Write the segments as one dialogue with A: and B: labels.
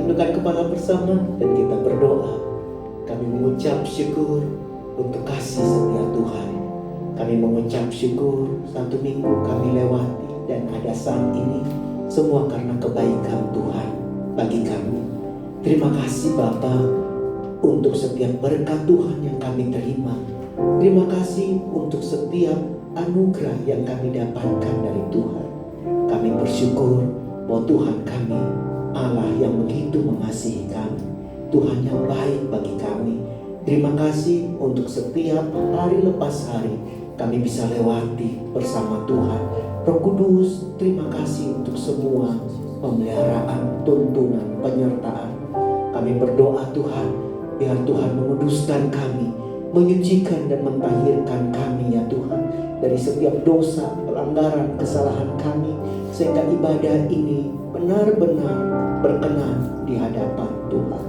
A: tundukkan kepala bersama dan kita berdoa. Kami mengucap syukur untuk kasih setia Tuhan. Kami mengucap syukur satu minggu kami lewati dan ada saat ini semua karena kebaikan Tuhan bagi kami. Terima kasih Bapa untuk setiap berkat Tuhan yang kami terima. Terima kasih untuk setiap anugerah yang kami dapatkan dari Tuhan. Kami bersyukur bahwa Tuhan kami Allah yang begitu mengasihi kami, Tuhan yang baik bagi kami. Terima kasih untuk setiap hari lepas hari kami bisa lewati bersama Tuhan. Roh Kudus, terima kasih untuk semua pemeliharaan, tuntunan, penyertaan. Kami berdoa Tuhan, biar Tuhan menguduskan kami, menyucikan dan mentahirkan kami ya Tuhan dari setiap dosa, pelanggaran, kesalahan kami, sehingga ibadah ini benar-benar berkenan di hadapan Tuhan.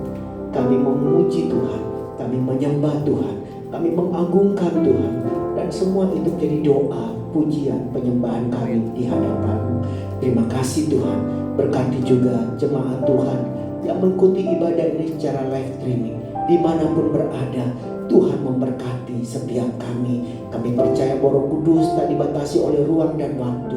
A: Kami memuji Tuhan, kami menyembah Tuhan, kami mengagungkan Tuhan, dan semua itu menjadi doa, pujian, penyembahan kami di hadapan-Mu. Terima kasih Tuhan, berkati juga jemaat Tuhan yang mengikuti ibadah ini secara live streaming, dimanapun berada. Tuhan memberkati setiap kami. Kami percaya bahwa Roh Kudus tak dibatasi oleh ruang dan waktu,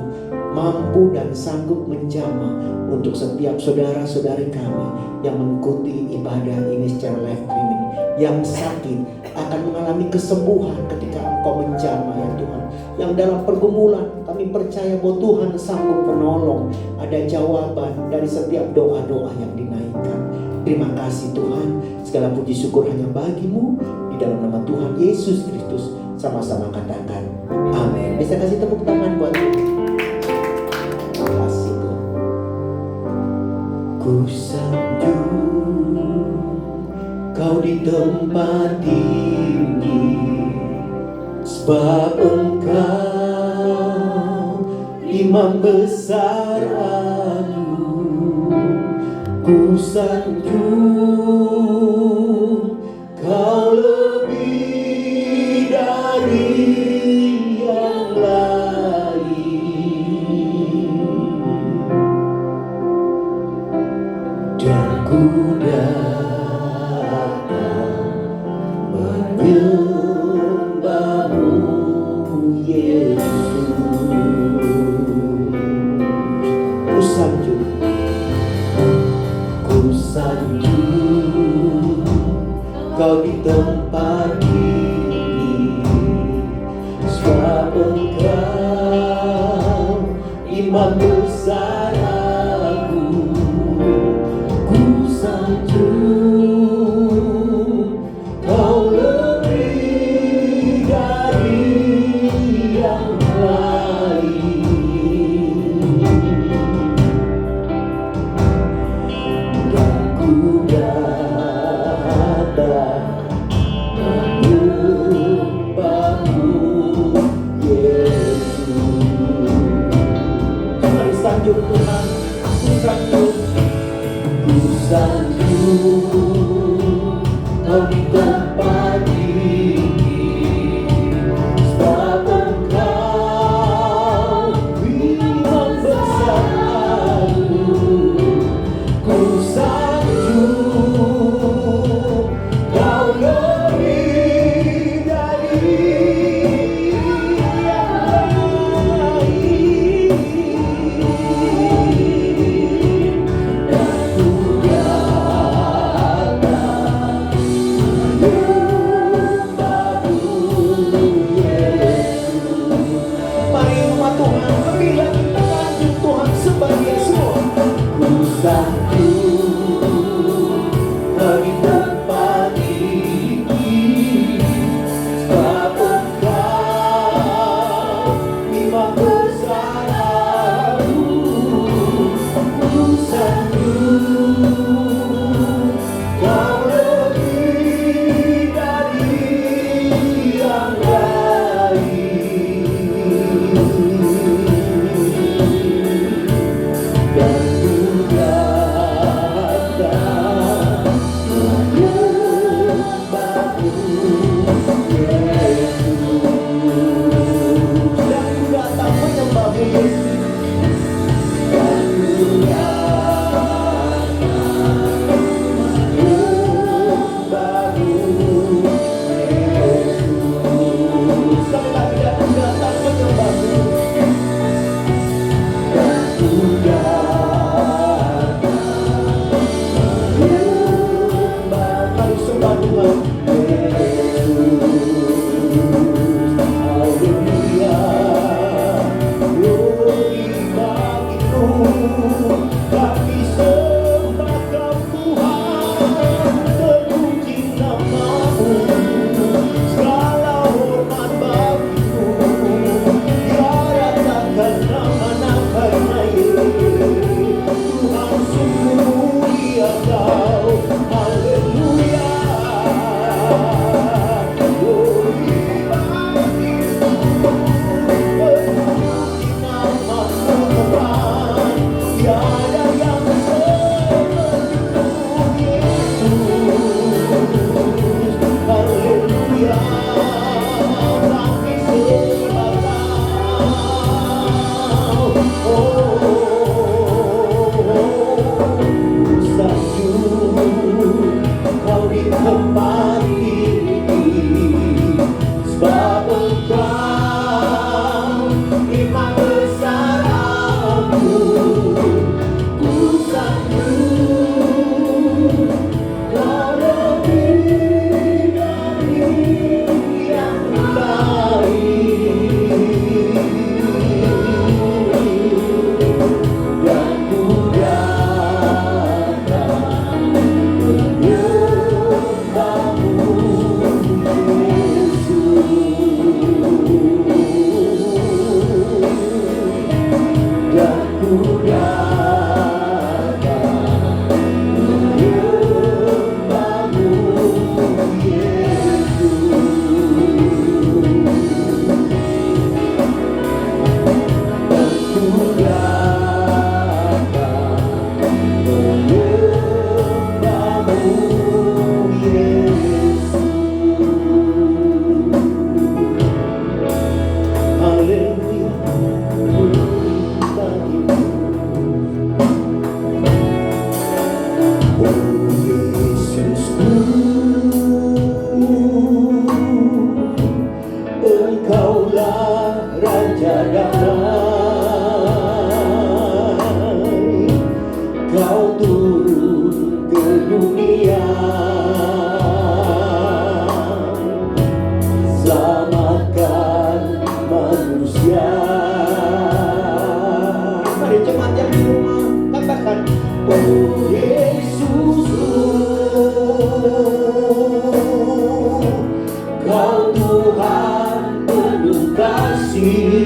A: mampu dan sanggup menjamah untuk setiap saudara-saudari kami yang mengikuti ibadah ini secara live streaming. Yang sakit akan mengalami kesembuhan ketika Engkau menjamah ya Tuhan. Yang dalam pergumulan kami percaya bahwa Tuhan sanggup menolong. Ada jawaban dari setiap doa-doa yang dinaikkan. Terima kasih Tuhan. Segala puji syukur hanya bagi-Mu. Di dalam nama Tuhan Yesus Kristus sama-sama katakan amin. Bisa kasih tepuk tangan buat Tuhan. Terima kasih Tuhan. Ku sanjung Kau di tempat tinggi, sebab Engkau Imam besar agung. Ku sanjung Kau lebih dari yang lain, dan ku datang menyembah-Mu Yesus. Ku sanjung Kau di tempat ini, sebab Engkau Imam besar agung. Ku sanjung Kau lebih dari yang lain, dan ku sanjung Tuhan, ku sanjung Kau di tempat tinggi, sebab Engkau Imam besar agung. Ku sanjung Kau lebih dari yang lain, dan ku datang menyembah-Mu Yesus. Mari umat Tuhan, marilah kita lanjut Tuhan sebagai semua. Ku sanjung Kau di tempat tinggi, sebab Engkau Imam besar agung. Ku sanjung Kau lebih dari yang lain, dan ku datang menyembah-Mu Yesus. Dan ku datang menyembah-Mu Yesus. Dan ku datang Yesusku, Engkaulah Raja damai, Kau turun ke dunia, selamatkan manusia. Mari jemaat yang di rumah katakan, oh Yesusku, Kau Tuhan penuh kasih,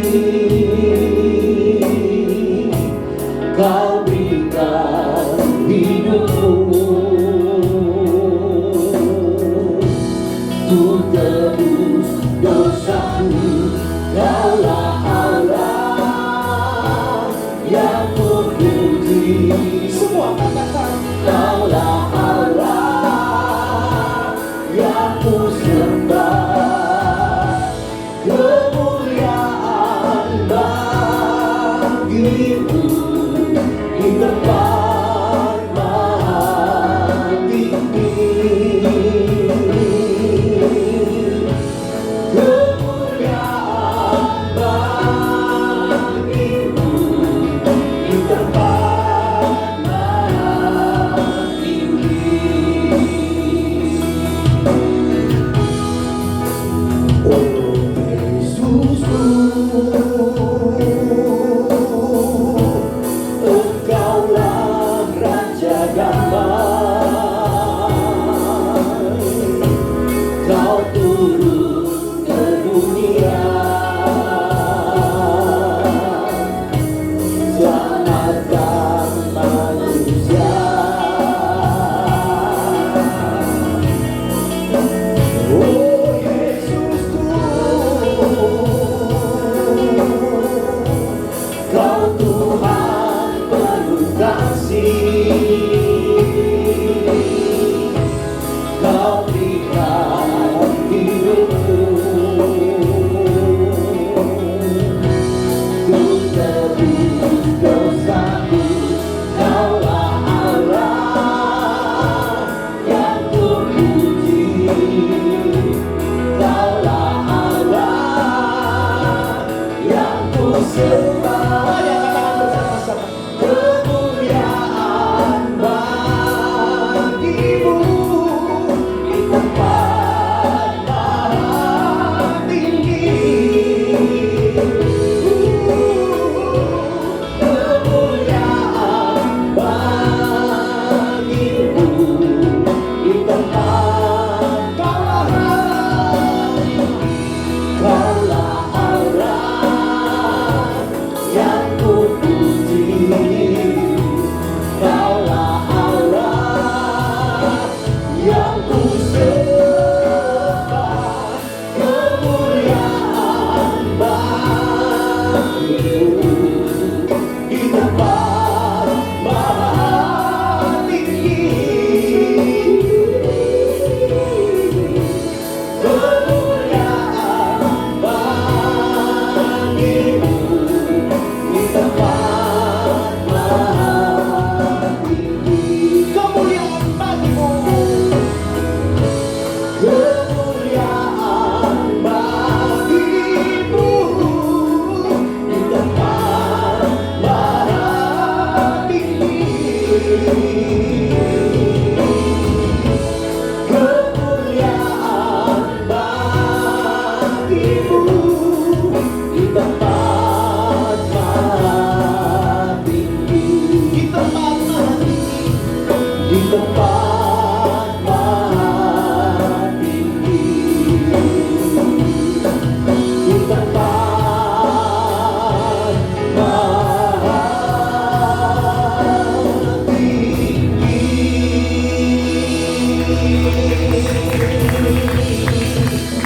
A: Kau berikan hidupmu untuk tebus dosaku. Kaulah Allah yang puji. Semua katakan, Kaulah Allah yang ku sembah, kemuliaan bagimu di tempat maha tinggi. Kemuliaan bagimu di tempat maha tinggi. Oh Yesusku, Engkaulah Raja damai, Kau turun ke dunia, selamatkan manusia. Oh Yesusku, Kau Tuhan penuh kasih, Kau berikan hidupmu untuk tebus dosaku. Kaulah Allah yang kupuji, Kaulah Allah yang ku sembah. Mari katakan bersama-sama, kemuliaan bagimu di tempat maha tinggi. Kemuliaan bagimu di tempat Kaulah Allah yang kupuji, Kaulah Allah yang ku sembah, kemuliaan bagimu di tempat maha tinggi. Kemuliaan bagimu di tempat maha tinggi. Kemuliaan bagimu, kemuliaan bagimu di tempat maha tinggi. Kemuliaan bagimu di tempat maha tinggi. Di tempat maha tinggi. Di tempat maha tinggi. Di tempat maha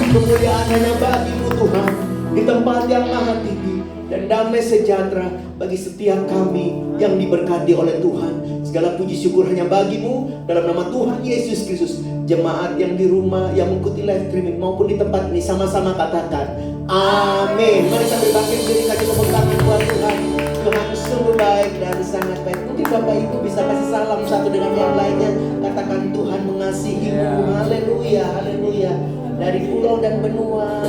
A: kemuliaan hanya bagimu Tuhan di tempat yang maha tinggi, dan damai sejahtera bagi setiap kami yang diberkati oleh Tuhan. Segala puji syukur hanya bagimu, dalam nama Tuhan Yesus Kristus. Jemaat yang di rumah, yang mengikuti live streaming maupun di tempat ini, sama-sama katakan amin. Mari sambil bangkit berdiri, kasih tepuk tangan buat Tuhan. Tuhan sungguh baik dan sangat baik. Mungkin Bapak Ibu bisa kasih salam satu dengan yang lainnya. Katakan Tuhan mengasihimu. Haleluya, haleluya. Dari pulau dan benua.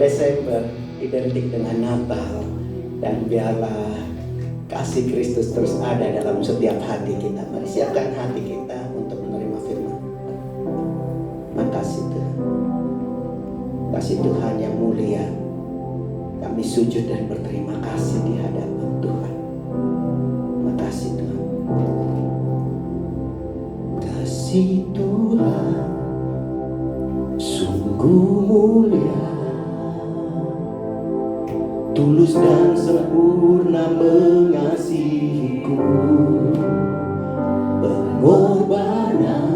A: Desember identik dengan Natal, dan biarlah kasih Kristus terus ada dalam setiap hati kita. Mari siapkan hati kita untuk menerima firman. Makasih Tuhan, kasih Tuhan yang mulia, kami sujud dan berterima kasih di hadapan Tuhan. Makasih Tuhan. Kasih Tuhan sungguh mulia, tulus dan sempurna mengasihiku. Pengorbanan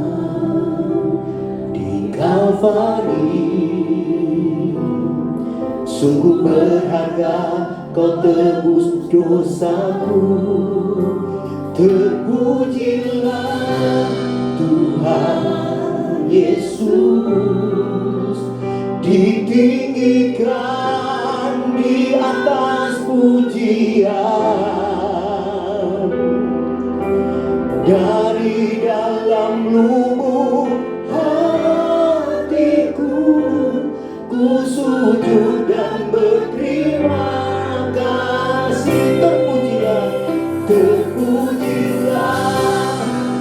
A: di Kalvari Sungguh berharga kau tebus dosaku. Terpujilah Tuhan Yesus, ditinggikan di atas pujian. Dari dalam lubuk hatiku, ku sujud dan berterima kasih. Terpujilah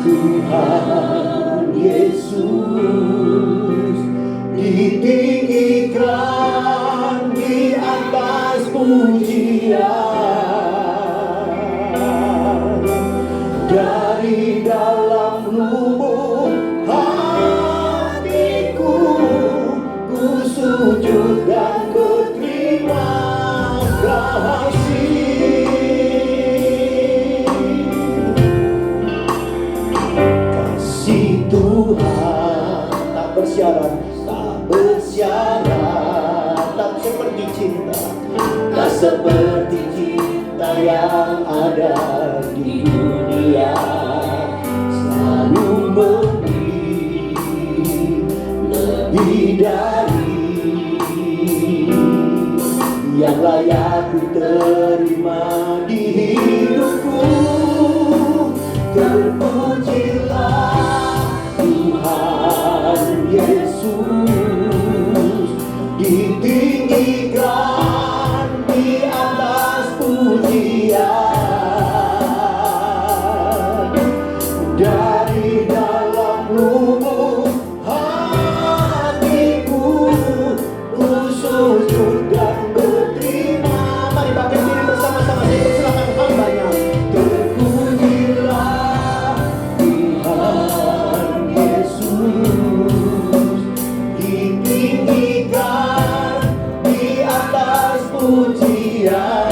A: Tuhan Yesus, ditinggikan di atas pujian. Dari dalam lubuk hatiku, ku sujud dan berterima kasih. Kasih Tuhan tak bersyarat, tak seperti cinta, tak seperti cinta yang ada di dunia. Selalu memberi lebih dari yang layak ku terima di hidupku. Terpujilah Tuhan Yesus, ditinggikan di atas pujian. Dari dalam lubuk hatiku, ku sujud dan berterima. Mari bangkit diri bersama-sama, saya persilakan hambanya. Terpujilah Tuhan Yesus, ditinggikan di atas pujian.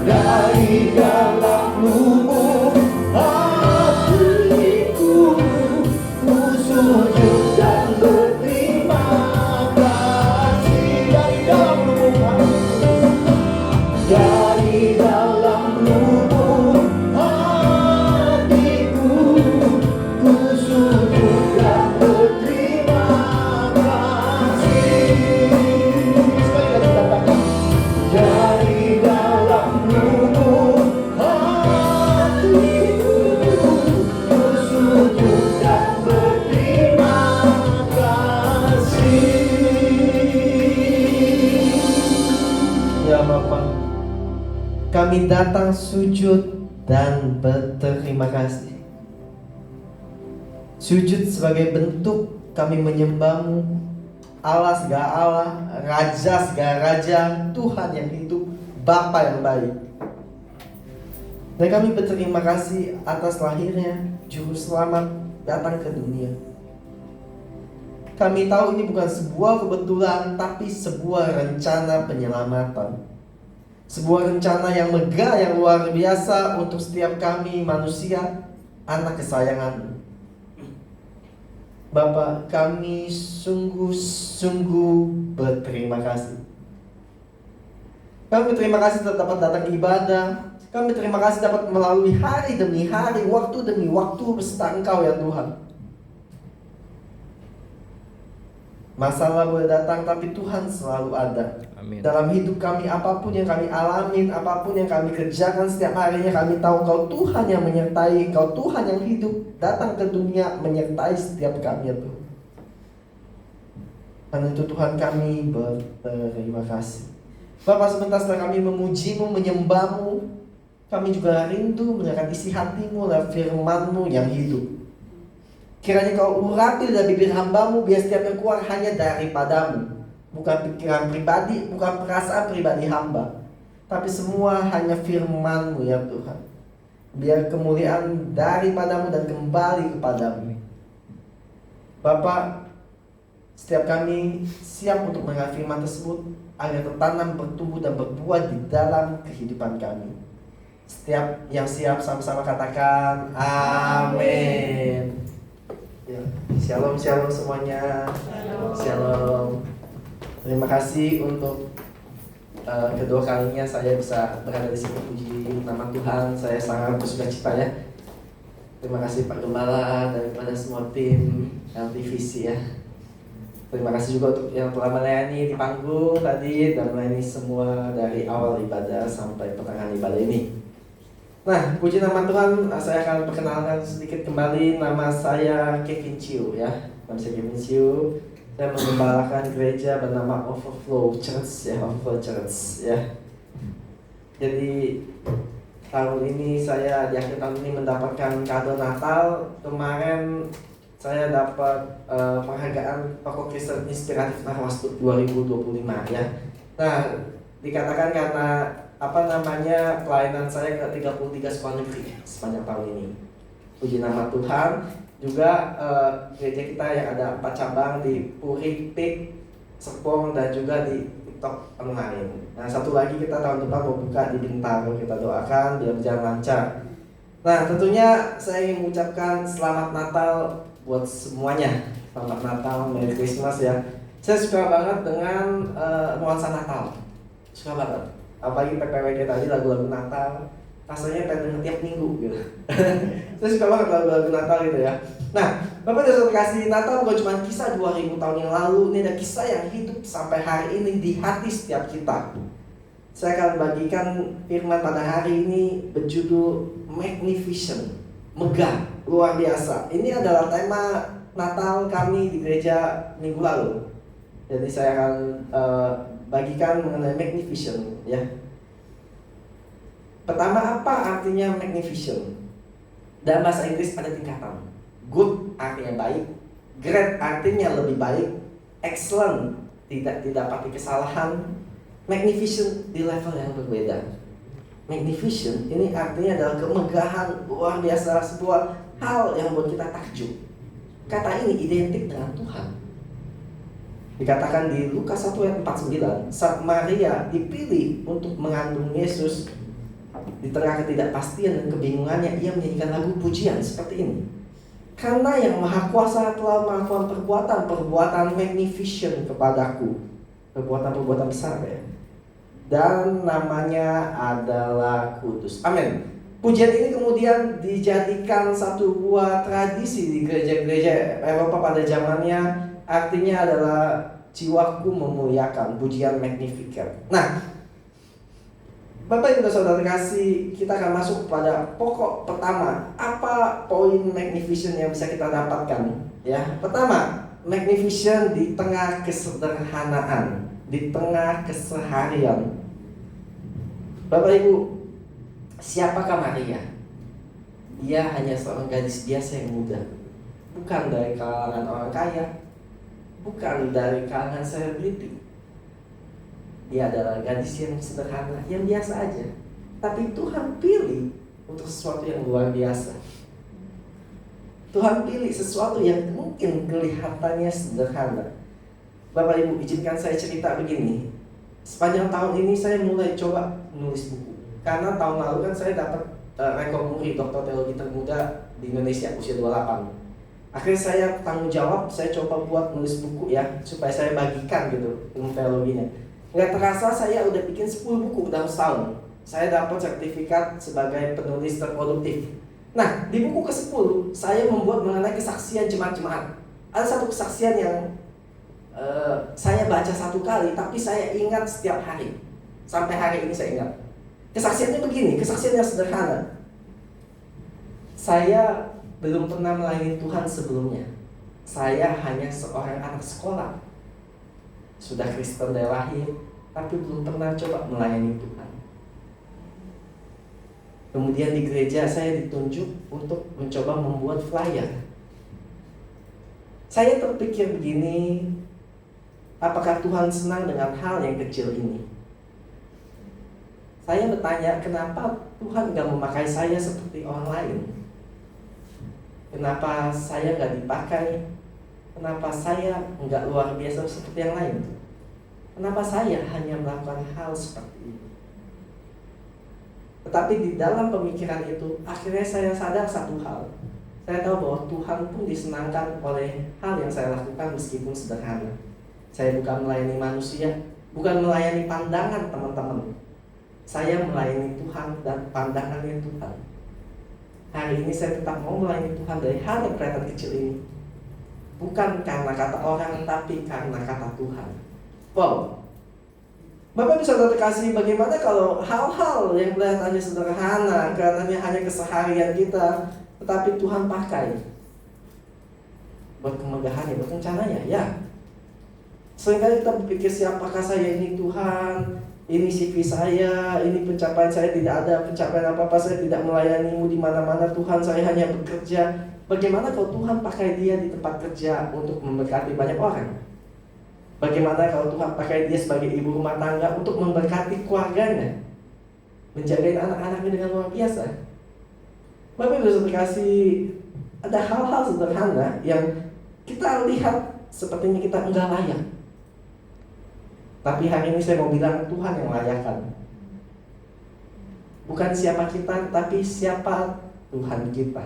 A: Dari dalam lubuk hatiku, ku sujud dan berterima kasih. Dari dalam lubuk hatiku, dari dalam lubuk hatiku, ku sujud dan berterima kasih. Sekali lagi katakan, dari dalam lubuk hatiku, ku sujud dan berterima kasih.
B: Ya Bapa, kami datang sujud dan berterima kasih. Sujud sebagai bentuk kami menyembah-Mu, Allah segala Allah, Raja segala Raja, Tuhan yang hidup, Bapa yang baik. Dan kami berterima kasih atas lahirnya Juru Selamat datang ke dunia. Kami tahu ini bukan sebuah kebetulan, tapi sebuah rencana penyelamatan. Sebuah rencana yang megah, yang luar biasa untuk setiap kami manusia, anak kesayangan. Bapa, kami sungguh-sungguh berterima kasih. Kami berterima kasih dapat datang ibadah. Kami terima kasih dapat melalui hari demi hari, waktu demi waktu beserta Engkau ya Tuhan. Masalah boleh datang, tapi Tuhan selalu ada.
C: Amin.
B: Dalam hidup kami, apapun yang kami alamin, apapun yang kami kerjakan setiap harinya, kami tahu Engkau Tuhan yang menyertai, Engkau Tuhan yang hidup, datang ke dunia menyertai setiap kami ya Tuhan. Karena itu Tuhan kami berterima kasih. Bapak, sebentar setelah kami memuji-Mu, menyembah-Mu, kami juga rindu mendengarkan isi hati-Mu dan firman-Mu yang hidup. Kiranya Kau urapi dari bibir hamba-Mu, biar setiap yang keluar hanya daripadamu. Bukan pikiran pribadi, bukan perasaan pribadi hamba, tapi semua hanya firman-Mu ya Tuhan. Biar kemuliaan daripadamu dan kembali kepadamu. Bapak, setiap kami siap untuk mendengar firman tersebut, agar tertanam, bertumbuh dan berbuah di dalam kehidupan kami. Setiap yang siap sama-sama katakan amin. Ya, Shalom, shalom semuanya. Shalom. Terima kasih untuk kedua kalinya saya bisa berada di sini, puji nama Tuhan. Saya sangat bersukacita ya. Terima kasih Pak Gembala daripada semua tim LTVC ya. Terima kasih juga untuk yang telah melayani di panggung tadi dan melayani semua dari awal ibadah sampai pertengahan ibadah ini. Nah, puji nama Tuhan, saya akan perkenalkan sedikit kembali. Nama saya Kevin Chiu ya. Nama saya Kevin Chiu. Saya menggembalakan gereja bernama Overflow Church ya, Overflow Church ya. Jadi tahun ini saya di akhir tahun ini mendapatkan kado Natal. Kemarin saya dapat penghargaan Tokoh Kristen Inspiratif Narwastu 2025 ya. Nah, dikatakan karena pelayanan saya ke 33 sekolah negeri sepanjang tahun ini. Puji nama Tuhan. Juga gereja kita yang ada 4 cabang di Puri, Pik, Serpong dan juga di TikTok online. Nah, satu lagi kita tahun depan mau buka di Bintaro. Kita doakan biar berjalan lancar. Nah, tentunya saya ingin mengucapkan selamat Natal buat semuanya. Selamat Natal, Merry Christmas ya. Saya suka banget dengan nuansa Natal. Suka banget. Apalagi PPWD tadi lagu-lagu Natal, rasanya pengen tiap minggu gitu. Saya suka banget lagu-lagu Natal gitu ya. Nah, Bapak dan Saudara kasih, Natal bukan cuma kisah 2000 tahun yang lalu. Ini ada kisah yang hidup sampai hari ini di hati setiap kita. Saya akan bagikan firman pada hari ini berjudul Magnificent, megah, luar biasa. Ini adalah tema Natal kami di gereja minggu lalu. Jadi saya akan bagikan mengenai magnificent ya. Pertama, apa artinya magnificent? Dalam bahasa Inggris ada tingkatan. Good artinya baik, great artinya lebih baik, excellent tidak didapati kesalahan, magnificent di level yang berbeda. Magnificent ini artinya adalah kemegahan luar biasa, sebuah hal yang buat kita takjub. Kata ini identik dengan Tuhan. Dikatakan di Lukas 1 ayat 49, saat Maria dipilih untuk mengandung Yesus, di tengah ketidakpastian dan kebingungannya, ia menyanyikan lagu pujian seperti ini. Karena yang Maha Kuasa telah melakukan perbuatan magnificent kepadaku, perbuatan besar ya, dan namanya adalah kudus. Amin. Pujian ini kemudian dijadikan satu buah tradisi di gereja-gereja Eropa pada zamannya. Artinya adalah jiwaku memuliakan, pujian Magnificat. Nah, Bapak Ibu dan Saudara kasih, kita akan masuk pada pokok pertama. Apa poin magnificent yang bisa kita dapatkan? Ya, pertama, magnificent di tengah kesederhanaan, di tengah keseharian. Bapak Ibu, siapakah Maria? Dia hanya seorang gadis biasa yang muda, bukan dari kalangan orang kaya, bukan dari kalangan selebriti. Dia adalah gadis yang sederhana, yang biasa aja. Tapi Tuhan pilih untuk sesuatu yang luar biasa. Tuhan pilih sesuatu yang mungkin kelihatannya sederhana. Bapak Ibu, izinkan saya cerita begini. Sepanjang tahun ini saya mulai coba menulis buku. Karena tahun lalu kan saya dapat rekor muri doktor teologi termuda di Indonesia usia 28. Akhirnya saya tanggung jawab, saya coba buat nulis buku ya, supaya saya bagikan gitu ilmu teologinya. Nggak terasa saya udah bikin 10 buku dalam setahun. Saya dapat sertifikat sebagai penulis terproduktif. Nah, di buku ke-10 saya membuat mengenai kesaksian jemaat-jemaat. Ada satu kesaksian yang saya baca satu kali, tapi saya ingat setiap hari. Sampai hari ini saya ingat. Kesaksiannya begini, kesaksian yang sederhana. Saya belum pernah melayani Tuhan sebelumnya. Saya hanya seorang anak sekolah, sudah Kristen dari lahir, tapi belum pernah coba melayani Tuhan. Kemudian di gereja saya ditunjuk untuk mencoba membuat flyer. Saya terpikir begini, apakah Tuhan senang dengan hal yang kecil ini? Saya bertanya, kenapa Tuhan gak memakai saya seperti orang lain? Kenapa saya gak dipakai? Kenapa saya nggak luar biasa seperti yang lain? Kenapa saya hanya melakukan hal seperti ini? Tetapi di dalam pemikiran itu, akhirnya saya sadar satu hal. Saya tahu bahwa Tuhan pun disenangkan oleh hal yang saya lakukan meskipun sederhana. Saya bukan melayani manusia, bukan melayani pandangan teman-teman. Saya melayani Tuhan dan pandangannya Tuhan. Hari ini saya tetap mau melayani Tuhan dari hal yang kelihatan kecil ini. Bukan karena kata orang, tapi karena kata Tuhan. Wow. Bapak bisa terkasih, bagaimana kalau hal-hal yang kelihatannya sederhana, kelihatannya hanya keseharian kita, tetapi Tuhan pakai buat kemegahannya, buat rencananya, ya. Seringkali kita berpikir, siapakah saya ini Tuhan? Ini CV saya, ini pencapaian saya, tidak ada pencapaian apa-apa, saya tidak melayanimu di mana-mana Tuhan, saya hanya bekerja. Bagaimana kalau Tuhan pakai dia di tempat kerja untuk memberkati banyak orang? Bagaimana kalau Tuhan pakai dia sebagai ibu rumah tangga untuk memberkati keluarganya, menjagain anak-anaknya dengan luar biasa? Bapak bisa dikasih, ada hal-hal sederhana yang kita lihat sepertinya kita enggak layak. Tapi hari ini saya mau bilang Tuhan yang layakkan. Bukan siapa kita, tapi siapa Tuhan kita.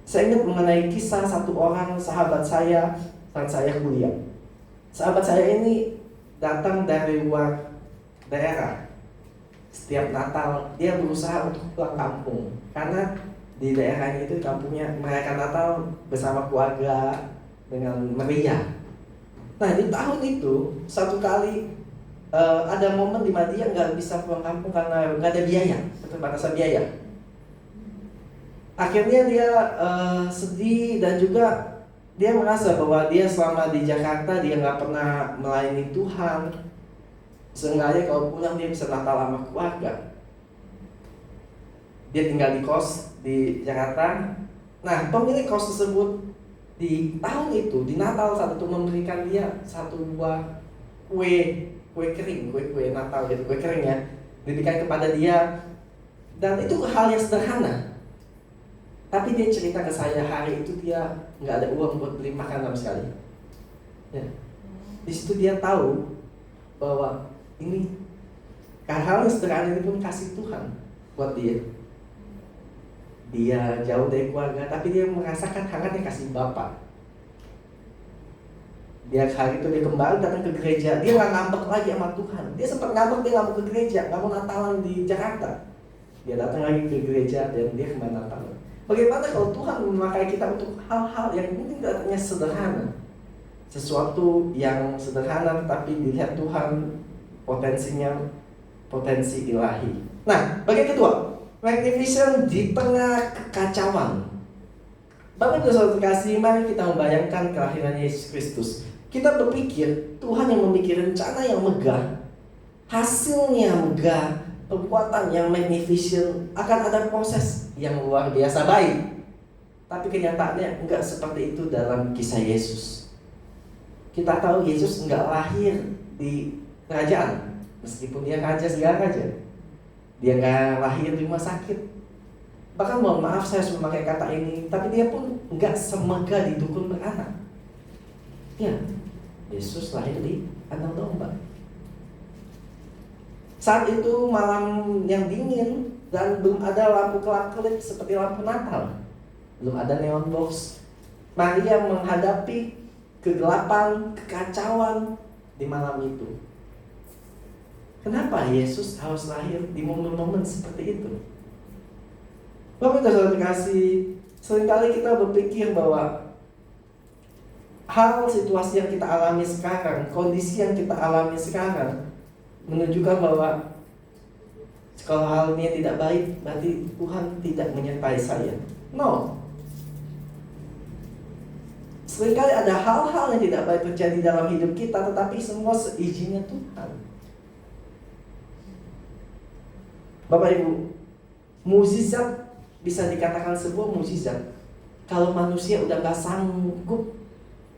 B: Saya ingat mengenai kisah satu orang sahabat saya saat saya kuliah. Sahabat saya ini datang dari luar daerah. Setiap Natal dia berusaha untuk pulang kampung, karena di daerahnya itu kampungnya merayakan Natal bersama keluarga dengan meriah. Nah di tahun itu satu kali ada momen di mana dia nggak bisa pulang kampung karena nggak ada biaya, keterbatasan biaya. Akhirnya dia sedih dan juga dia merasa bahwa dia selama di Jakarta dia nggak pernah melayani Tuhan. Seenggaknya kalau pulang dia bisa Natal sama keluarga. Dia tinggal di kos di Jakarta. Nah pemilik kos tersebut di tahun itu, di Natal saat itu memberikan dia satu buah kue kering, kue Natal gitu, kue kering ya, diberikan kepada dia. Dan itu hal yang sederhana. Tapi dia cerita ke saya, hari itu dia nggak ada uang buat beli makan sama sekali. Ya. Di situ dia tahu bahwa ini hal yang sederhana ini pun kasih Tuhan buat dia. Dia jauh dari keluarga, tapi dia merasakan hangatnya kasih Bapa. Dia hari itu dia kembali datang ke gereja, dia nggak ngambek lagi sama Tuhan. Dia sempat ngambek, dia nggak mau ke gereja, nggak mau Natalan di Jakarta. Dia datang lagi ke gereja dan dia kembali Natalan. Bagaimana kalau Tuhan memakai kita untuk hal-hal yang mungkin kelihatannya sederhana, sesuatu yang sederhana tetapi dilihat Tuhan potensinya potensi ilahi. Nah, bagian kedua, magnificent di tengah kekacauan. Bapak dan Saudara terkasih, mari kita membayangkan kelahiran Yesus Kristus. Kita berpikir Tuhan yang memiliki rencana yang megah, hasilnya megah, perbuatan yang magnificent, akan ada proses yang luar biasa baik. Tapi kenyataannya enggak seperti itu dalam kisah Yesus. Kita tahu Yesus enggak lahir di kerajaan, meskipun dia raja segala raja. Dia enggak lahir di rumah sakit. Bahkan mohon maaf saya harus memakai kata ini, tapi dia pun enggak semegah di dukun beranak. Ya, Yesus lahir di kandang domba. Saat itu malam yang dingin dan belum ada lampu kelap-kelip seperti lampu Natal. Belum ada neon box. Maria menghadapi kegelapan, kekacauan di malam itu. Kenapa Yesus harus lahir di momen-momen seperti itu? Bapak dan Saudara terkasih, seringkali kita berpikir bahwa hal situasi yang kita alami sekarang, kondisi yang kita alami sekarang menunjukkan bahwa kalau hal ini tidak baik, berarti Tuhan tidak menyertai saya. No. Seringkali ada hal-hal yang tidak baik terjadi dalam hidup kita, tetapi semua seizinnya Tuhan. Bapak Ibu, mukjizat bisa dikatakan sebuah mukjizat kalau manusia udah gak sanggup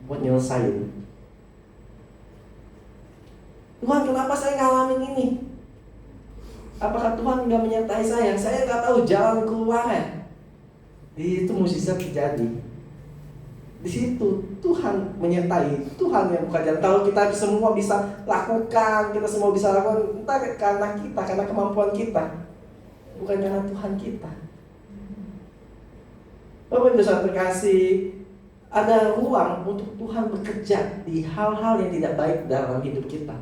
B: buat nyelesain. Tuhan, kenapa saya ngalamin ini? Apakah Tuhan gak menyertai saya? Saya gak tahu jalan keluarnya. Di itu mukjizat terjadi. Di situ Tuhan menyertai, Tuhan yang buka jalan. Kalau kita semua bisa lakukan, kita semua bisa lakukan, entah karena kita, karena kemampuan kita, bukan karena Tuhan kita. Bapak Ibu Saudara terkasih, ada ruang untuk Tuhan bekerja di hal-hal yang tidak baik dalam hidup kita.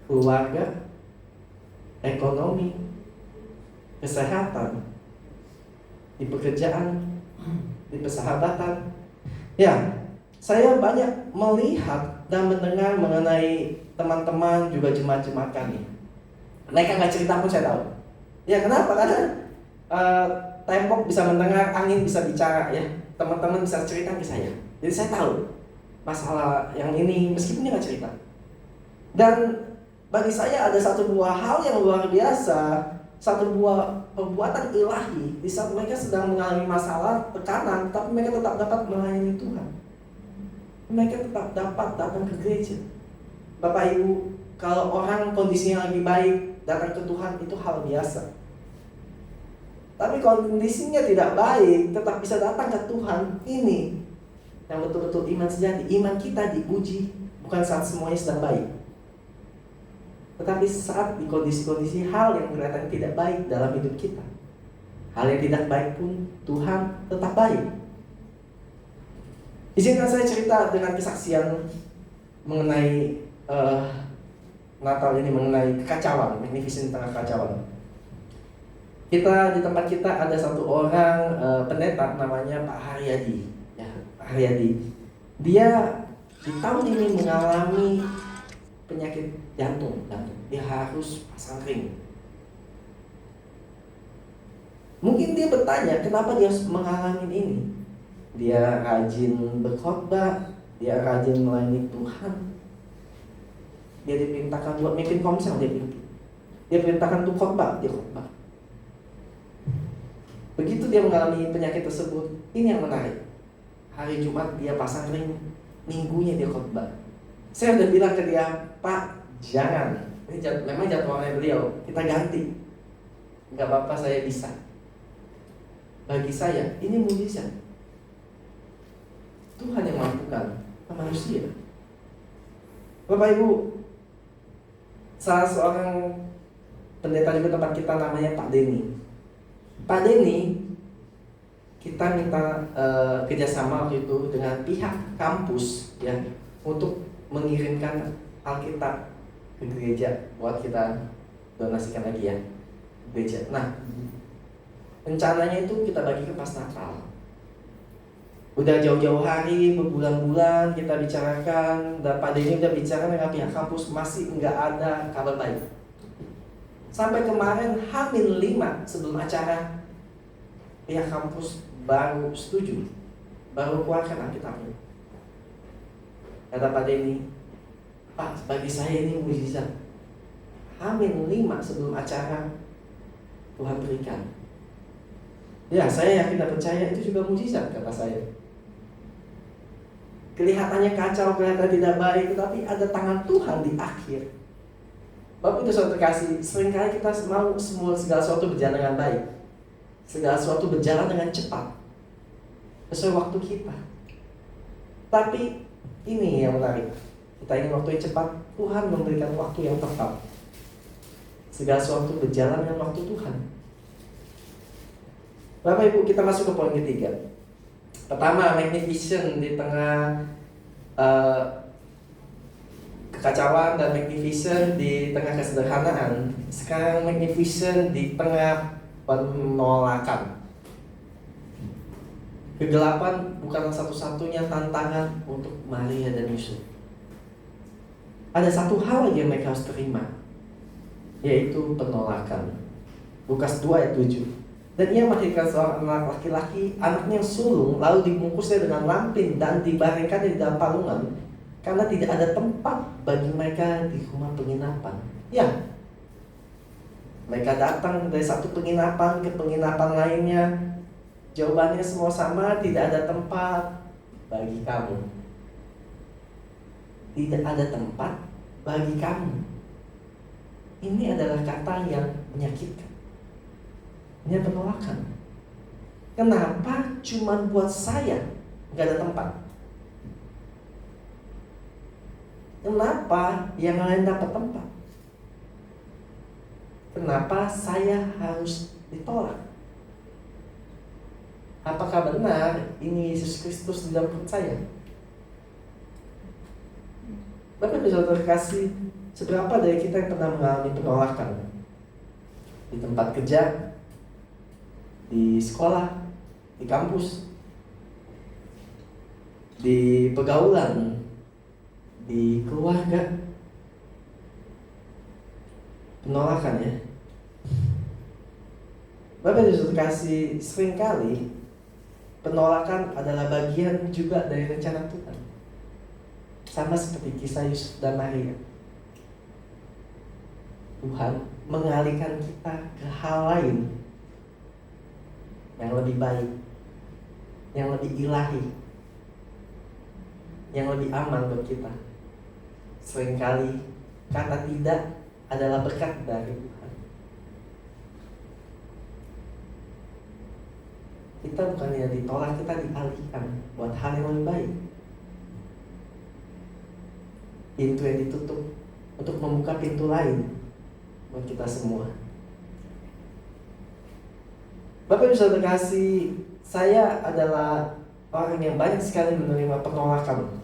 B: Keluarga, ekonomi, kesehatan, di pekerjaan, di persahabatan. Ya, saya banyak melihat dan mendengar mengenai teman-teman juga jemaat-jemaat kami. Mereka nggak cerita pun saya tahu. Ya kenapa? Karena tembok bisa mendengar, angin bisa bicara ya. Teman-teman bisa cerita ke saya. Jadi saya tahu masalah yang ini meskipun dia nggak cerita. Dan bagi saya ada satu buah hal yang luar biasa, satu buah perbuatan ilahi di saat mereka sedang mengalami masalah, tekanan, tapi mereka tetap dapat melayani Tuhan. Mereka tetap dapat datang ke gereja. Bapak Ibu, kalau orang kondisinya lagi baik datang ke Tuhan itu hal biasa. Tapi kalau kondisinya tidak baik, tetap bisa datang ke Tuhan. Ini yang betul-betul iman sejati. Iman kita diuji bukan saat semuanya sedang baik, tetapi saat di kondisi-kondisi hal yang kelihatan tidak baik dalam hidup kita. Hal yang tidak baik pun Tuhan tetap baik. Izinkan saya cerita dengan kesaksian mengenai Natal ini, mengenai kekacauan, magnificent di tengah kekacauan. Kita di tempat kita ada satu orang pendeta namanya Pak Haryadi. Ya, Pak Haryadi. Dia di tahun ini mengalami penyakit jantung. Dia harus pasang ring. Mungkin dia bertanya kenapa dia harus mengalami ini. Dia rajin berkhotbah, dia rajin melayani Tuhan. Dia diperintahkan buat mimpin komsel, dia perintahkan untuk khotbah, dia khotbah. Begitu dia mengalami penyakit tersebut, ini yang menarik. Hari Jumat dia pasang ring, minggunya dia khotbah. Saya udah bilang ke dia, Pak, jangan. Ini memang jadwalnya beliau, kita ganti. Enggak apa-apa, saya bisa. Bagi saya, ini mujizat. Tuhan yang mampukan, bukan manusia. Bapak Ibu, salah seorang pendeta juga tempat kita namanya Pak Denny. Pak Denny, kita minta kerjasama waktu itu dengan pihak kampus ya untuk mengirimkan Alkitab ke gereja buat kita donasikan lagi ya gereja. Nah, rencananya itu kita bagi ke pas Natal. Udah jauh-jauh hari, berbulan-bulan kita bicarakan, dan Pak Denny udah bicara dengan pihak kampus, masih nggak ada kabar baik. Sampai kemarin H-5 sebelum acara, pihak kampus baru setuju, baru keluarkan Alkitabnya. Kata Pak Denny, Pak, bagi saya ini mujizat. H-5 sebelum acara Tuhan berikan. Ya, saya yakin dan percaya itu juga mujizat, kata saya. Kelihatannya kacau, kelihatan tidak baik, tetapi ada tangan Tuhan di akhir. Bapak itu suatu terkasih, seringkali kita mau segala sesuatu berjalan dengan baik, segala sesuatu berjalan dengan cepat, sesuai waktu kita. Tapi ini yang menarik, kita ingin waktu yang cepat, Tuhan memberikan waktu yang tepat. Segala sesuatu berjalan dengan waktu Tuhan. Bapak Ibu, kita masuk ke poin ketiga. Pertama, magnificent di tengah kekacauan, dan magnificent di tengah kesederhanaan. Sekarang magnificent di tengah penolakan. Kegelapan bukanlah satu-satunya tantangan untuk Maria dan Yusuf. Ada satu hal lagi yang mereka harus terima, yaitu penolakan. Lukas 2 ayat 7. Dan ia melahirkan seorang anak laki-laki, anaknya sulung, lalu dibungkusnya dengan lampin dan dibaringkan di dalam palungan, karena tidak ada tempat bagi mereka di rumah penginapan. Ya, mereka datang dari satu penginapan ke penginapan lainnya. Jawabannya semua sama, tidak ada tempat bagi kamu. Tidak ada tempat bagi kamu. Ini adalah kata yang menyakitkan. Ini penolakan. Kenapa cuma buat saya nggak ada tempat? Kenapa yang lain dapat tempat? Kenapa saya harus ditolak? Apakah benar ini Yesus Kristus di dalam perut saya? Bapak bisa terkasih, seberapa dari kita yang pernah mengalami penolakan di tempat kerja, di sekolah, di kampus, di pergaulan, di keluarga? Penolakan ya. Bapak bisa terkasih, seringkali penolakan adalah bagian juga dari rencana Tuhan. Sama seperti kisah Yusuf dan Maria. Tuhan mengalihkan kita ke hal lain yang lebih baik, yang lebih ilahi, yang lebih aman buat kita. Seringkali kata tidak adalah berkat dari Tuhan. Kita bukannya ditolak, kita dialihkan buat hal yang lebih baik. Pintu yang ditutup untuk membuka pintu lain buat kita semua. Bapak bisa terkasih, saya adalah orang yang banyak sekali menerima penolakan.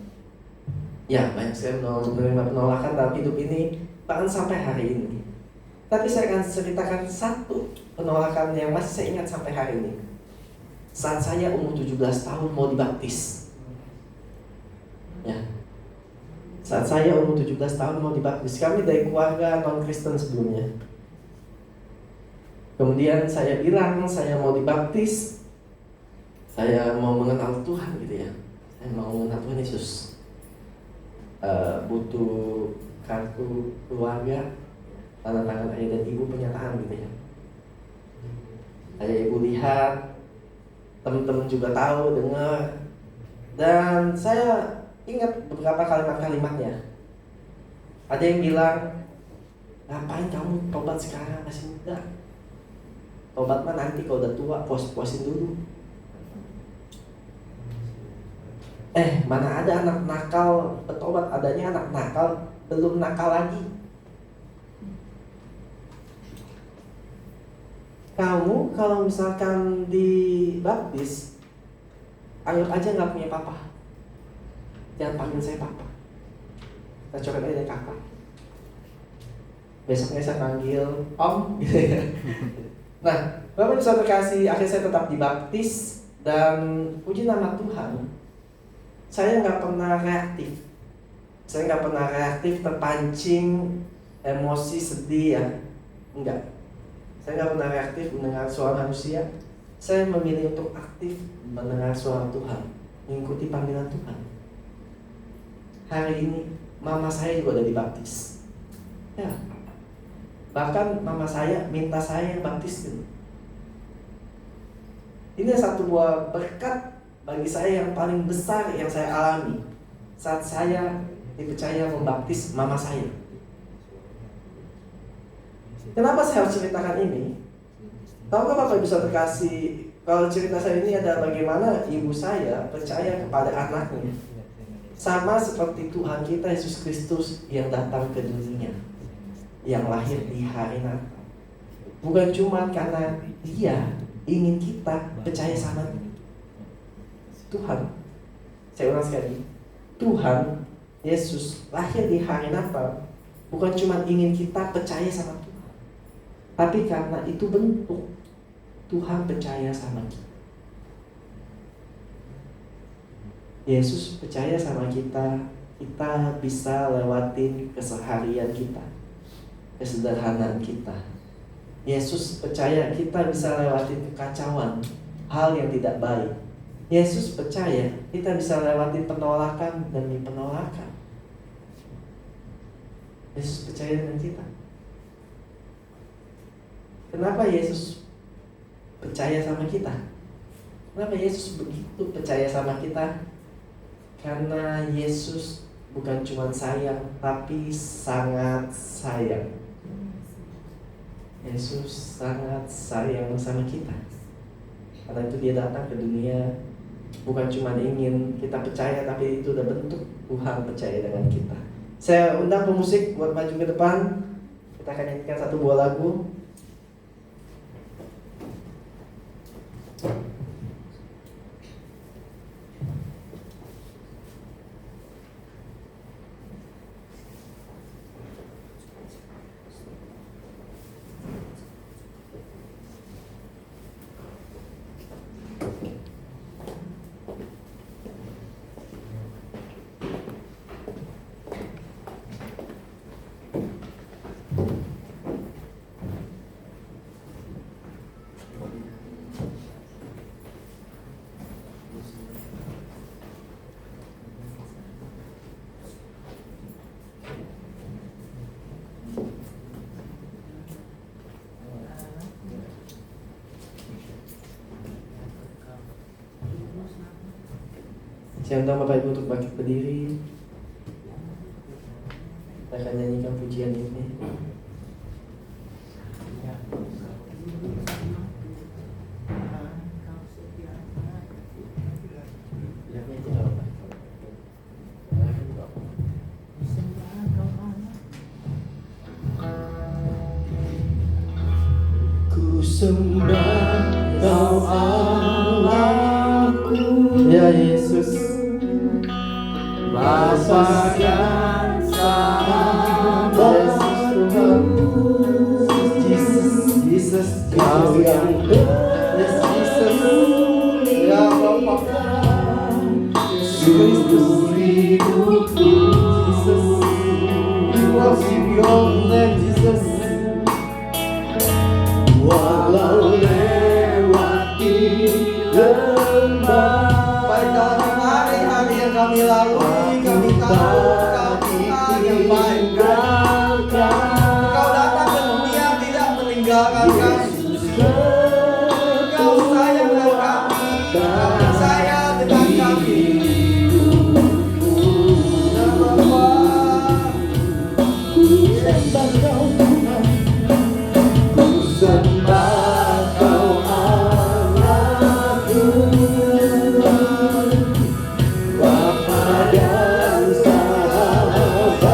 B: Ya, banyak sekali menerima penolakan dalam hidup ini, bahkan sampai hari ini. Tapi saya akan ceritakan satu penolakan yang masih saya ingat sampai hari ini. Saat saya umur 17 tahun mau dibaptis. Ya. Saat saya umur 17 tahun mau dibaptis. Kami dari keluarga non-Kristen sebelumnya. Kemudian saya bilang saya mau dibaptis. Saya mau mengenal Tuhan gitu ya. Saya mau mengenal Tuhan Yesus. Butuh kartu keluarga, tanda tangan ayah dan ibu, pernyataan gitu ya. Ayah ibu lihat, teman-teman juga tahu, dengar, dan saya ingat beberapa kalimat-kalimatnya. Ada yang bilang, ngapain kamu tobat sekarang, masih muda? Tobat mah nanti kalau udah tua, puas-puasin dulu. Mana ada anak nakal bertobat, adanya anak nakal belum nakal lagi. Kamu kalau misalkan dibaptis, anggap aja nggak punya papa. Jangan panggil saya papa. Kita coba aja kakak. Besoknya saya panggil om. Nah, Bapak bisa terkasih, akhirnya saya tetap dibaptis. Dan puji nama Tuhan, saya nggak pernah reaktif. Saya nggak pernah reaktif, terpancing, emosi, sedih ya. Enggak. Saya nggak pernah reaktif mendengar suara manusia. Saya memilih untuk aktif mendengar suara Tuhan, mengikuti panggilan Tuhan. Hari ini mama saya juga udah dibaptis. Ya. Bahkan mama saya minta saya yang baptiskan. Ini satu buah berkat bagi saya yang paling besar yang saya alami saat saya dipercaya membaptis mama saya. Kenapa saya harus ceritakan ini? Tahukah Bapak bisa terkasih, kalau cerita saya ini adalah bagaimana ibu saya percaya kepada anaknya, sama seperti Tuhan kita Yesus Kristus yang datang ke dunia, yang lahir di hari Natal. Bukan cuma karena dia ingin kita percaya sama Tuhan. Saya ulang sekali, Tuhan Yesus lahir di hari Natal bukan cuma ingin kita percaya sama Tuhan, tapi karena itu bentuk Tuhan percaya sama kita. Yesus percaya sama kita, kita bisa lewatin keseharian kita, kesederhanaan kita. Yesus percaya kita bisa lewatin kekacauan, hal yang tidak baik. Yesus percaya kita bisa lewatin penolakan demi penolakan. Yesus percaya dengan kita. Kenapa Yesus percaya sama kita? Kenapa Yesus begitu percaya sama kita? Karena Yesus bukan cuma sayang, tapi sangat sayang. Yesus sangat sayang sama kita. Karena itu dia datang ke dunia, bukan cuma ingin kita percaya, tapi itu udah bentuk Tuhan percaya dengan kita. Saya undang pemusik buat maju ke depan. Kita akan nyanyikan satu buah lagu. Saya undang Bapak Ibu untuk bangkit berdiri. Kita akan nyanyikan pujian ini.
A: Ku sembah Kau Allahku,
B: Ya Yesus,
A: Bapa dan Sahabatku,
B: Jesus,
A: Kau yang
B: Yes, Jesus, ya Bapa,
A: seluruh hidupku.
B: Jesus, we worship your name, Jesus.
A: Walau lewati lembah,
B: Baik dalam hari-hari yang kami lalui, kami tahu Kau Tuhan yang baik. Kau datang ke dunia tidak meninggalkan kami. Kau sayang dengan kami, Kau percaya dengan kami. Ya Bapa,
A: sembah Kau Tuhan, ku sembah Kau Allahku, Bapa dan Sahabatku.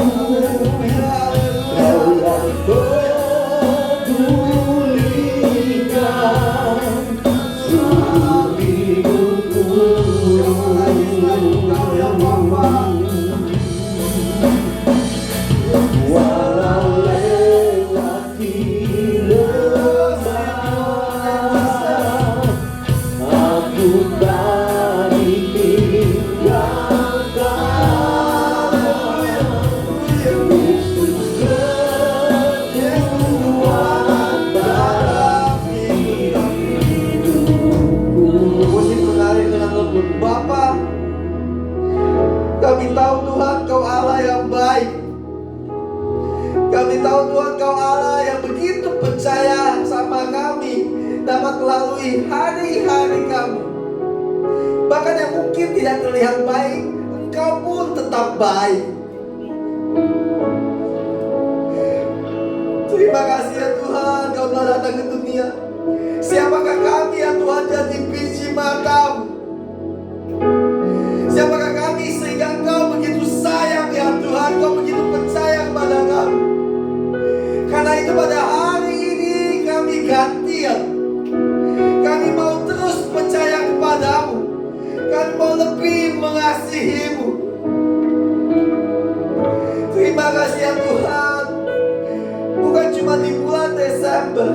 A: Kau yang pedulikan seluruh hidupku. Walau lewati lembah, aku tak ditinggalkan. Yesus kekuatan dalam hidupku.
B: musik menari dengan lembut. Bapa, kami tahu Tuhan Kau Allah yang baik. Kami tahu Tuhan Kau Allah yang begitu percaya sama kami, dapat melalui hari-hari kami. Bahkan yang mungkin tidak terlihat baik, Engkau pun tetap baik. Terima kasih ya Tuhan, Kau telah datang ke dunia. Siapakah kami ya Tuhan jadi biji matamu? Siapakah kami sehingga Engkau begitu sayang ya Tuhan, Kau begitu percaya kepada kami. Karena itu pada hari ini kami gantian. Kami mau terus percaya kepadamu. Kami mau lebih mengasihimu. Terima kasih ya Tuhan. Bukan cuma di bulan Desember,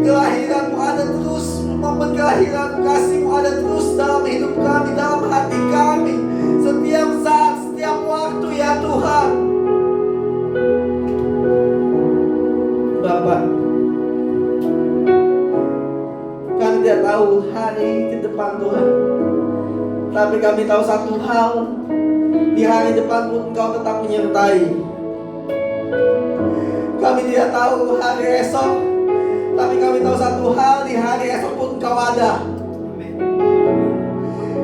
B: kelahiranmu ada terus, momen kelahiran kasihmu ada terus dalam hidup kami, dalam hati kami, setiap saat, setiap waktu ya Tuhan. Bapak, kami tidak tahu hari ke depan Tuhan, tapi kami tahu satu hal, di hari depan pun Engkau tetap menyertai. Kami tidak tahu hari esok, tapi kami tahu satu hal, di hari esok pun Engkau ada.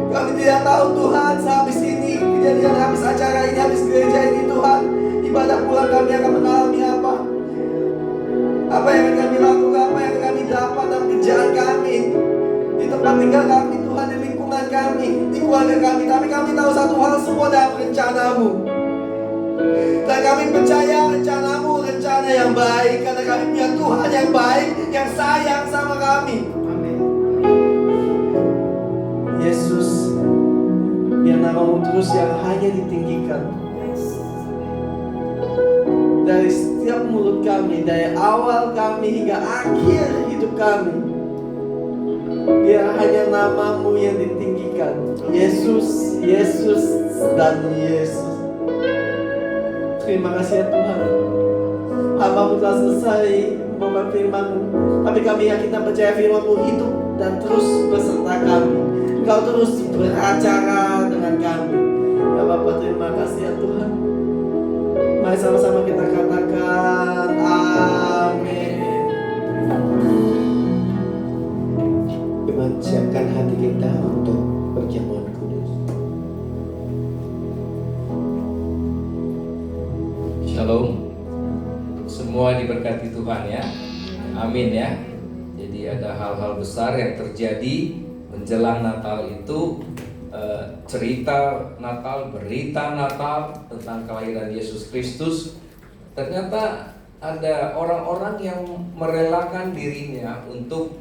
B: Kami tidak tahu Tuhan, sehabis ini kejadian, habis acara ini, habis gereja ini Tuhan, ibadah pulang kami akan mengalami apa? Apa yang akan kami lakukan, apa yang akan kami dapat dalam kerjaan kami, di tempat tinggal kami Tuhan, di lingkungan kami, di keluarga kami. Tapi kami tahu satu hal, semua dalam rencana-Mu. Dan kami percaya rencana-Mu, rencana yang baik, karena kami punya Tuhan yang baik, yang sayang sama kami. Yesus, biar nama-Mu terus yang hanya ditinggikan dari setiap mulut kami, dari awal kami hingga akhir hidup kami. Biar hanya nama-Mu yang ditinggikan, Yesus, Yesus, dan Yesus. Terima kasih ya Tuhan, hamba-Mu telah selesai membawa firman-Mu, tapi kami yakin dan percaya firman-Mu hidup dan terus beserta kami. Engkau terus beracara dengan kami. Ya Bapa, terima kasih ya Tuhan. Mari sama-sama kita katakan amin.
A: Siapkan hati kita
C: Shalom. Semua diberkati Tuhan ya. Amin ya. Jadi ada hal-hal besar yang terjadi menjelang Natal itu, cerita Natal, berita Natal tentang kelahiran Yesus Kristus. Ternyata ada orang-orang yang merelakan dirinya untuk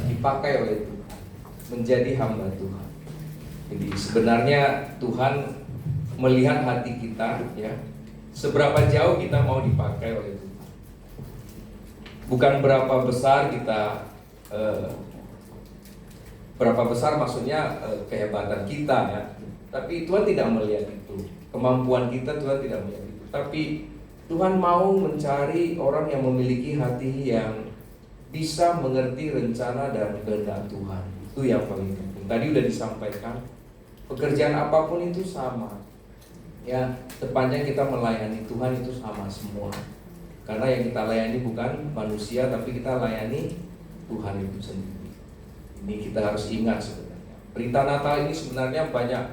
C: dipakai oleh Tuhan, menjadi hamba Tuhan. Jadi sebenarnya Tuhan melihat hati kita ya, seberapa jauh kita mau dipakai oleh Tuhan. Bukan berapa besar kita, berapa besar maksudnya kehebatan kita ya. Tapi Tuhan tidak melihat itu. Kemampuan kita Tuhan tidak melihat itu. Tapi Tuhan mau mencari orang yang memiliki hati yang bisa mengerti rencana dan kehendak Tuhan. Itu yang paling penting. Tadi udah disampaikan, pekerjaan apapun itu sama. Ya, sepanjang kita melayani Tuhan itu sama semua. Karena yang kita layani bukan manusia, tapi kita layani Tuhan itu sendiri. Ini kita harus ingat sebenarnya. Berita Natal ini sebenarnya banyak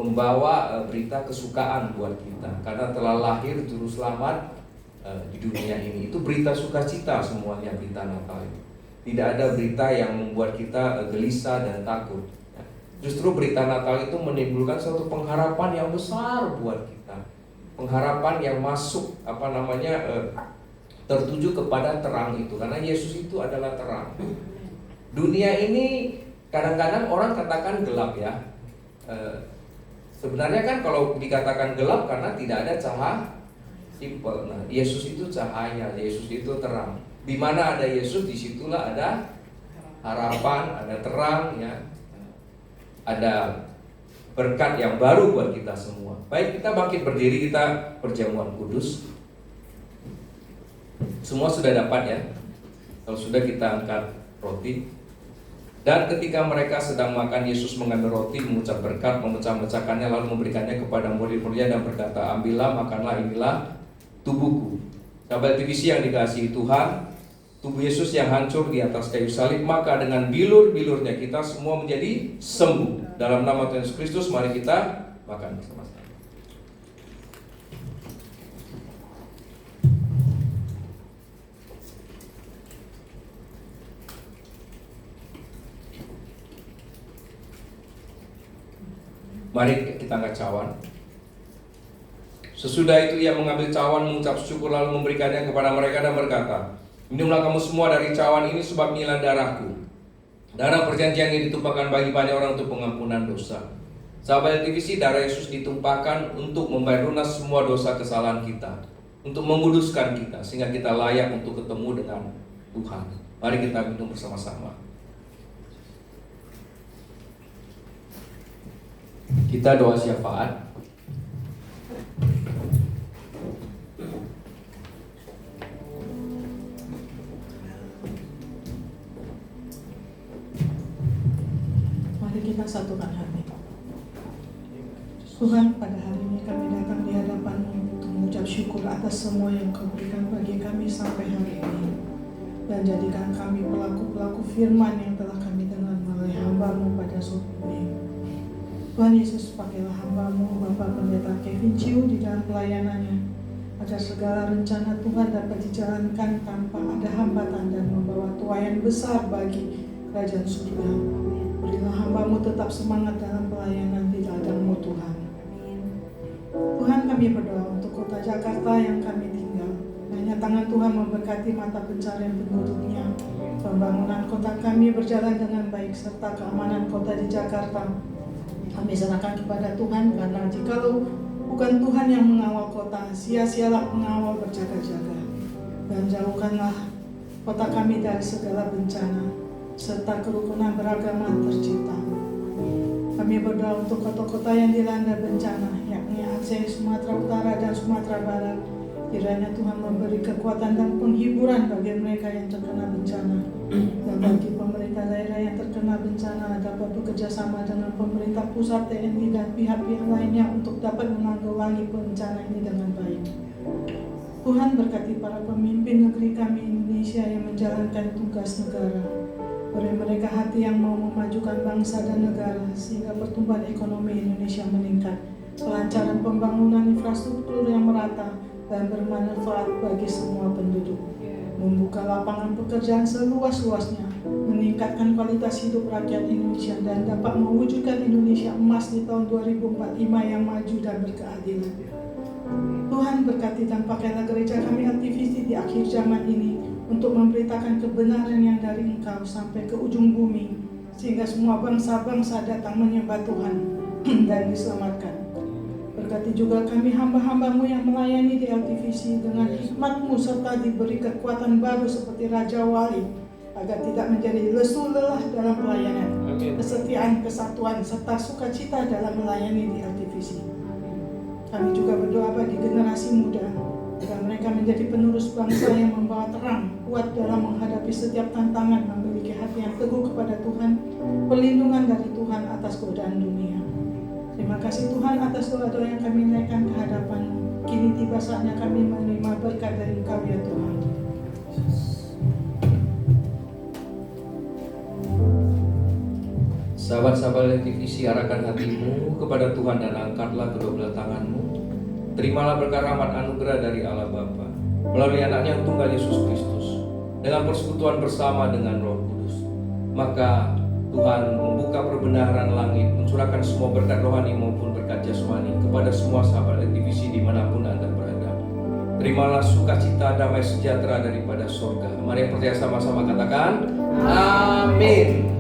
C: membawa berita kesukaan buat kita. Karena telah lahir Juru Selamat di dunia ini. Itu berita sukacita semuanya berita Natal itu. Tidak ada berita yang membuat kita gelisah dan takut. Justru berita Natal itu menimbulkan suatu pengharapan yang besar buat kita. Pengharapan yang masuk tertuju kepada terang itu. Karena Yesus itu adalah terang. Dunia ini kadang-kadang orang katakan gelap ya. Sebenarnya kan kalau dikatakan gelap karena tidak ada cahaya. Simple. Nah, Yesus itu cahaya, Yesus itu terang. Di mana ada Yesus, disitulah ada harapan, ada terang ya. Ada berkat yang baru buat kita semua. Baik, kita bangkit berdiri, kita perjamuan kudus. Semua sudah dapat ya. Kalau sudah, kita angkat roti. Dan ketika mereka sedang makan, Yesus mengambil roti, mengucap berkat, memecah-mecahkannya, lalu memberikannya kepada murid-muridnya dan berkata, ambillah, makanlah, inilah tubuhku. Sahabat TVC yang dikasihi Tuhan, tubuh Yesus yang hancur di atas kayu salib, maka dengan bilur-bilurnya kita semua menjadi sembuh. Dalam nama Tuhan Yesus Kristus, mari kita makan bersama-sama. Mari kita angkat cawan. Sesudah itu ia mengambil cawan, mengucap syukur, lalu memberikannya kepada mereka dan berkata, minumlah kamu semua dari cawan ini, sebab inilah darahku, darah perjanjian yang ditumpahkan bagi banyak orang untuk pengampunan dosa. Sahabat TVC, darah Yesus ditumpahkan untuk membayar lunas semua dosa kesalahan kita, untuk menguduskan kita, sehingga kita layak untuk ketemu dengan Tuhan. Mari kita minum bersama-sama. Kita doa syafaat.
D: Mari kita satukan hati. Tuhan, pada hari ini kami datang di hadapan-Mu untuk mengucap syukur atas semua yang Kau berikan bagi kami sampai hari ini. Dan jadikan kami pelaku-pelaku firman yang telah kami dengar melalui hamba-Mu pada sore ini. Tuhan Yesus, pakailah hamba-Mu, Bapak Pendeta Kevin Chiu, di dalam pelayanannya, agar segala rencana Tuhan dapat dijalankan tanpa ada hambatan dan membawa tuaian besar bagi kerajaan surga. Berilah hamba-Mu tetap semangat dalam pelayanan di ladang-Mu Tuhan. Tuhan, kami berdoa untuk kota Jakarta yang kami tinggal. Hanya tangan Tuhan memberkati mata pencarian penduduknya. Pembangunan kota kami berjalan dengan baik, serta keamanan kota di Jakarta kami serahkan kepada Tuhan, karena jikalau bukan Tuhan yang mengawal kota, sia-sialah pengawal berjaga-jaga. Dan jauhkanlah kota kami dari segala bencana, serta kerukunan beragama tercipta. Kami berdoa untuk kota-kota yang dilanda bencana, yakni Aceh, Sumatera Utara, dan Sumatera Barat. Kiranya Tuhan memberi kekuatan dan penghiburan bagi mereka yang terkena bencana. Dan bagi pemerintah daerah yang terkena bencana dapat bekerja sama dengan pemerintah pusat, TNI, dan pihak-pihak lainnya untuk dapat menanggulangi bencana ini dengan baik. Tuhan, berkati para pemimpin negeri kami Indonesia yang menjalankan tugas negara. Beri mereka hati yang mau memajukan bangsa dan negara, sehingga pertumbuhan ekonomi Indonesia meningkat, kelancaran pembangunan infrastruktur yang merata, dan bermanfaat bagi semua penduduk. Membuka lapangan pekerjaan seluas-luasnya, meningkatkan kualitas hidup rakyat Indonesia, dan dapat mewujudkan Indonesia emas di tahun 2045 yang maju dan berkeadilan. Tuhan berkati dan pakailah gereja kami aktivis di akhir zaman ini untuk memberitakan kebenaran yang dari Engkau sampai ke ujung bumi, sehingga semua bangsa-bangsa datang menyembah Tuhan dan diselamatkan. Berkati juga kami hamba-hambamu yang melayani di LTVC dengan hikmat-Mu serta diberi kekuatan baru seperti Raja Wali, agar tidak menjadi lesu lelah dalam pelayanan, kesetiaan, kesatuan, serta sukacita dalam melayani di LTVC. Kami juga berdoa bagi generasi muda, agar mereka menjadi penerus bangsa yang membawa terang, kuat dalam menghadapi setiap tantangan, memiliki hati yang teguh kepada Tuhan, perlindungan dari Tuhan atas godaan dunia. Terima kasih Tuhan atas doa-doa yang kami naikkan ke hadapan-Mu. Kini tiba saatnya kami menerima berkat dari Engkau ya Tuhan.
C: Sahabat-sahabat LTVC, arahkan hatimu kepada Tuhan dan angkatlah kedua belah tanganmu. Terimalah berkat rahmat anugerah dari Allah Bapa melalui anaknya yang tunggal Yesus Kristus, dengan persekutuan bersama dengan Roh Kudus. Maka Tuhan membuka perbenaran langit, mencurahkan semua berkat rohani maupun berkat jasmani kepada semua sahabat LTVC dimanapun Anda berada. Terimalah sukacita, damai sejahtera daripada surga. Mari percaya sama-sama katakan, Amin.